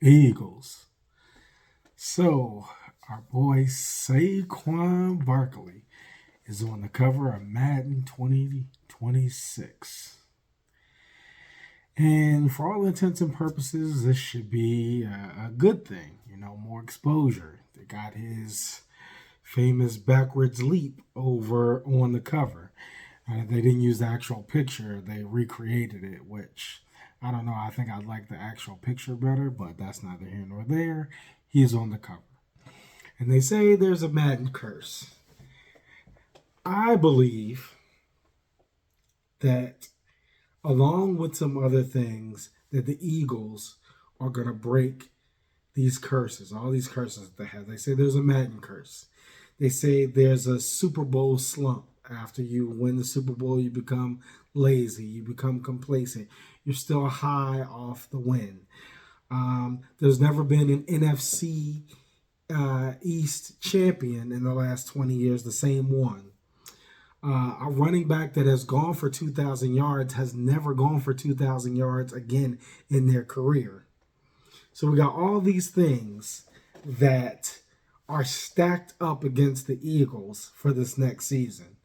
Eagles. So, our boy Saquon Barkley is on the cover of Madden 2026. And for all intents and purposes, this should be a good thing. More exposure. They got his famous backwards leap over on the cover. They didn't use the actual picture, they recreated it, which I don't know. I think I'd like the actual picture better, but that's neither here nor there. He is on the cover. And they say there's a Madden curse. I believe that, along with some other things, that the Eagles are going to break these curses, all these curses that they have. They say there's a Madden curse. They say there's a Super Bowl slump. After you win the Super Bowl, you become lazy, you become complacent. You're still high off the win. There's never been an NFC East champion in the last 20 years, the same one. A running back that has gone for 2,000 yards has never gone for 2,000 yards again in their career. So we got all these things that are stacked up against the Eagles for this next season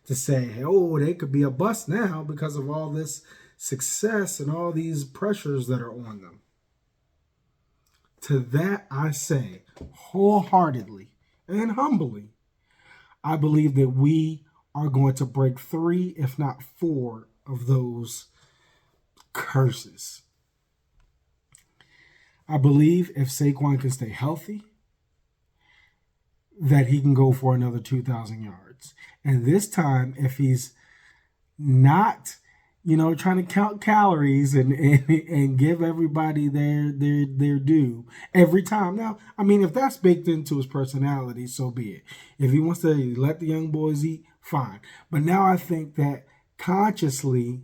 to say, hey, oh, they could be a bust now because of all this success and all these pressures that are on them. To that I say wholeheartedly and humbly, I believe that we are going to break 3, if not 4, of those curses. I believe if Saquon can stay healthy, that he can go for another 2,000 yards. And this time, if he's not, trying to count calories and give everybody their due every time. Now, I mean, if that's baked into his personality, so be it. If he wants to let the young boys eat, fine. But now I think that consciously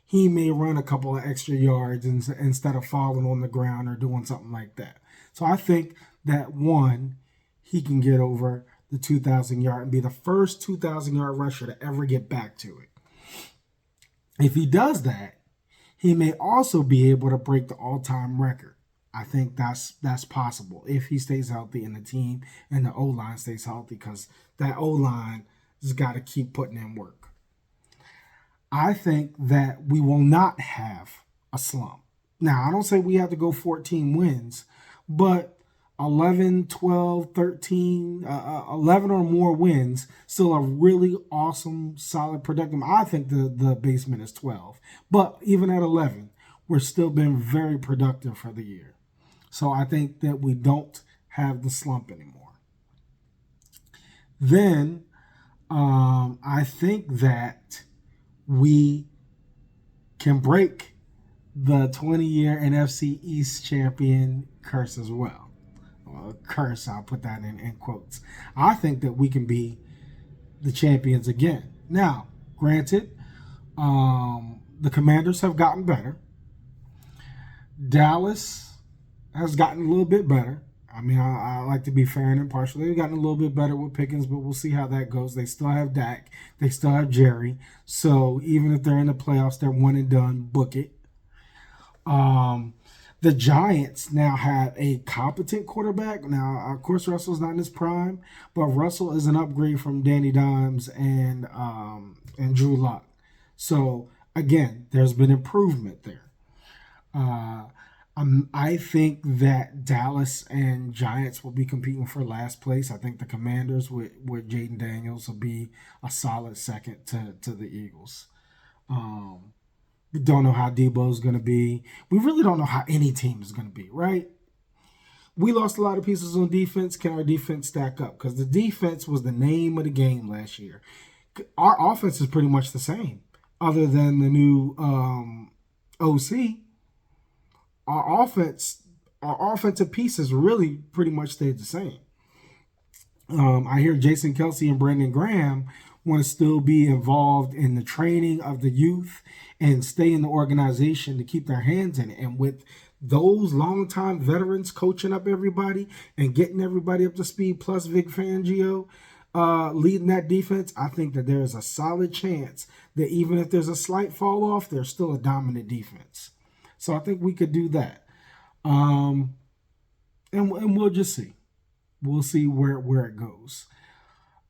he may run a couple of extra yards instead of falling on the ground or doing something like that. So I think that, one, he can get over the 2,000 yard and be the first 2,000 yard rusher to ever get back to it. If he does that, he may also be able to break the all-time record. I think that's possible if he stays healthy and the team and the O-line stays healthy, because that O-line has got to keep putting in work. I think that we will not have a slump. Now, I don't say we have to go 14 wins, but 11, 12, 13, 11 or more wins, still a really awesome, solid, productive. I think the basement is 12. But even at 11, we're still been very productive for the year. So I think that we don't have the slump anymore. Then I think that we can break the 20-year NFC East champion curse as well. Curse, I'll put that in quotes. I think that we can be the champions again. Now, granted, the Commanders have gotten better. Dallas has gotten a little bit better. I mean, I like to be fair and impartial. They've gotten a little bit better with Pickens, but we'll see how that goes. They still have Dak. They still have Jerry. So even if they're in the playoffs, they're one and done. Book it. The Giants now have a competent quarterback. Now, of course, Russell's not in his prime, but Russell is an upgrade from Danny Dimes and Drew Lock. So, again, there's been improvement there. I think that Dallas and Giants will be competing for last place. I think the Commanders with Jaden Daniels will be a solid second to the Eagles. We don't know how Debo's going to be. We really don't know how any team is going to be, right? We lost a lot of pieces on defense. Can our defense stack up? Because the defense was the name of the game last year. Our offense is pretty much the same, other than the new OC. Our offensive pieces really pretty much stayed the same. I hear Jason Kelsey and Brandon Graham want to still be involved in the training of the youth and stay in the organization to keep their hands in it. And with those longtime veterans coaching up everybody and getting everybody up to speed, plus Vic Fangio leading that defense, I think that there is a solid chance that even if there's a slight fall off, there's still a dominant defense. So I think we could do that. Um, and we'll just see. We'll see where it goes.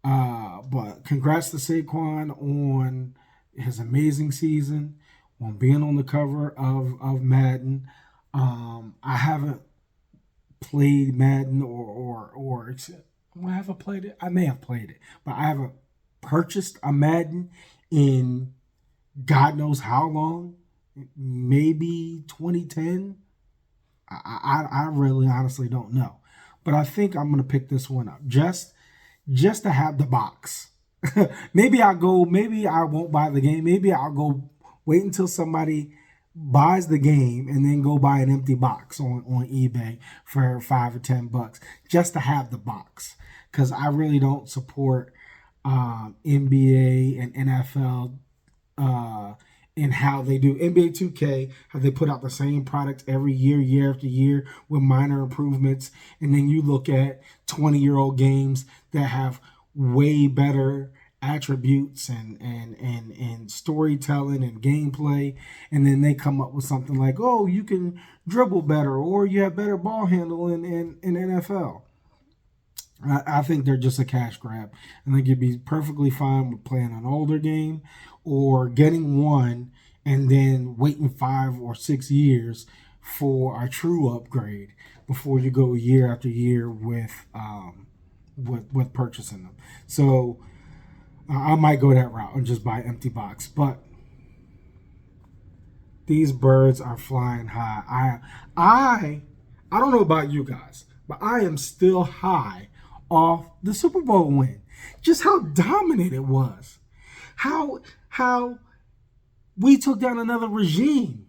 But congrats to Saquon on his amazing season, on being on the cover of Madden. I haven't played Madden or I haven't played it. I may have played it, but I haven't purchased a Madden in God knows how long. Maybe 2010. I really honestly don't know, but I think I'm gonna pick this one up just to have the box. Maybe I'll go. Maybe I won't buy the game. Maybe I'll go wait until somebody buys the game and then go buy an empty box on eBay for $5 or $10 just to have the box. Because I really don't support NBA and NFL in how they do NBA 2K, how they put out the same product every year, year after year, with minor improvements. And then you look at 20-year-old games that have way better attributes and storytelling and gameplay. And then they come up with something like, oh, you can dribble better or you have better ball handle in NFL. I think they're just a cash grab. I think you'd be perfectly fine with playing an older game or getting one and then waiting 5 or 6 years for a true upgrade before you go year after year with purchasing them. So I might go that route and just buy an empty box. But these birds are flying high. I don't know about you guys, but I am still high off the Super Bowl win. Just how dominant it was. How we took down another regime.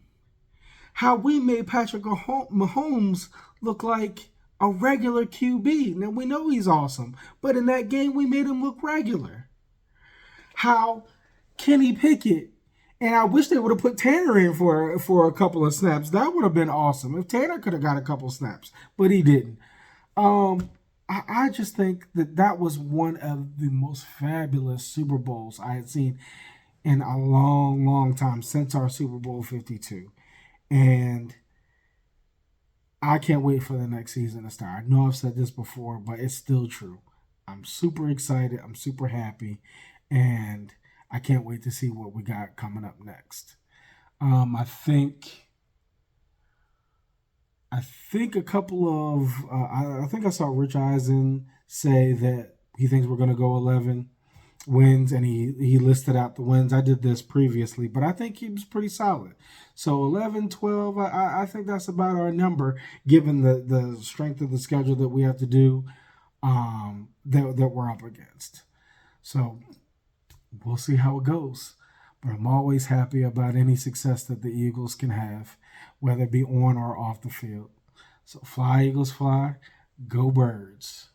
How we made Patrick Mahomes look like a regular QB. Now we know he's awesome, but in that game we made him look regular. How Kenny Pickett, and I wish they would have put Tanner in for a couple of snaps. That would have been awesome if Tanner could have got a couple of snaps, but he didn't. I just think that was one of the most fabulous Super Bowls I had seen in a long, long time since our Super Bowl 52. And I can't wait for the next season to start. I know I've said this before, but it's still true. I'm super excited. I'm super happy. And I can't wait to see what we got coming up next. I think a couple of I think I saw Rich Eisen say that he thinks we're going to go 11 wins, and he listed out the wins. I did this previously, but I think he was pretty solid. So 11, 12, I think that's about our number, given the strength of the schedule that we have to do, that we're up against. So we'll see how it goes. But I'm always happy about any success that the Eagles can have, whether it be on or off the field. So fly, Eagles, fly. Go Birds.